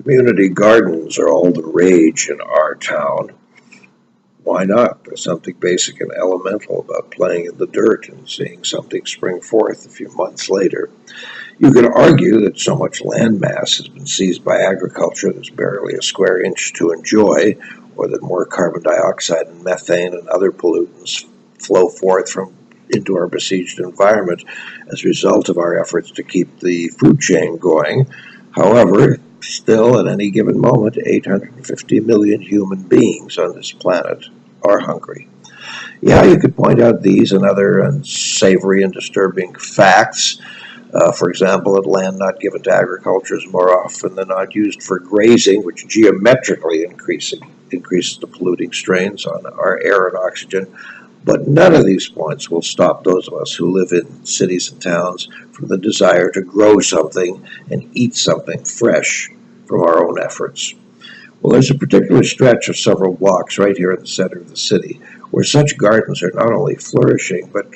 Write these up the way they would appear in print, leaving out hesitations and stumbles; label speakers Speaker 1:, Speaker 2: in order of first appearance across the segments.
Speaker 1: Community gardens are all the rage in our town. Why not? There's something basic and elemental about playing in the dirt and seeing something spring forth a few months later. You could argue that so much land mass has been seized by agriculture there's barely a square inch to enjoy, or that more carbon dioxide and methane and other pollutants flow forth from into our besieged environment as a result of our efforts to keep the food chain going. However, still, at any given moment, 850 million human beings on this planet are hungry. Yeah, you could point out these and other unsavory and disturbing facts. For example, that land not given to agriculture is more often than not used for grazing, which geometrically increases the polluting strains on our air and oxygen. But none of these points will stop those of us who live in cities and towns from the desire to grow something and eat something fresh from our own efforts. Well, there's a particular stretch of several blocks right here in the center of the city where such gardens are not only flourishing, but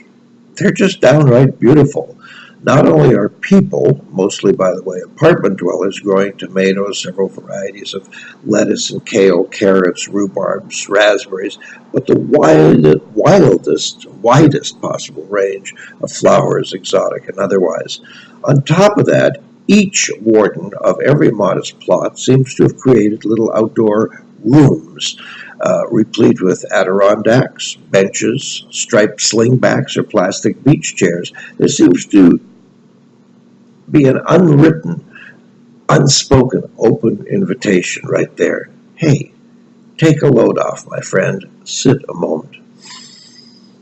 Speaker 1: they're just downright beautiful. Not only are people, mostly by the way apartment dwellers, growing tomatoes, several varieties of lettuce and kale, carrots, rhubarbs, raspberries, but the widest possible range of flowers, exotic and otherwise. On top of that, each warden of every modest plot seems to have created little outdoor rooms replete with Adirondacks, benches, striped slingbacks, or plastic beach chairs. There seems to be an unwritten, unspoken, open invitation right there. Hey, take a load off, my friend. Sit a moment.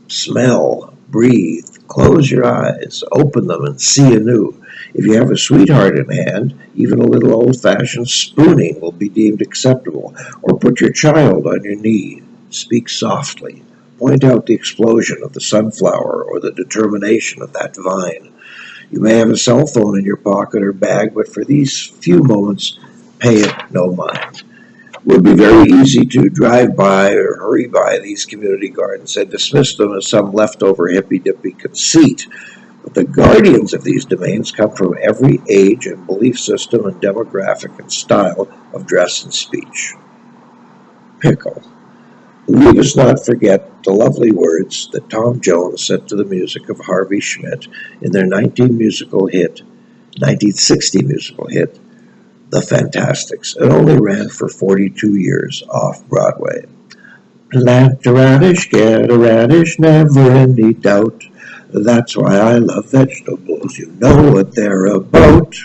Speaker 1: Smell, breathe, close your eyes, open them, and see anew. If you have a sweetheart in hand, even a little old-fashioned spooning will be deemed acceptable. Or put your child on your knee. Speak softly. Point out the explosion of the sunflower or the determination of that vine. You may have a cell phone in your pocket or bag, but for these few moments, pay it no mind. It would be very easy to drive by or hurry by these community gardens and dismiss them as some leftover hippy-dippy conceit. But the guardians of these domains come from every age and belief system and demographic and style of dress and speech. Pickle. We must not forget the lovely words that Tom Jones set to the music of Harvey Schmidt in their 1960 musical hit, The Fantastics. It only ran for 42 years off Broadway. Plant a radish, get a radish, never any doubt. That's why I love vegetables, you know what they're about.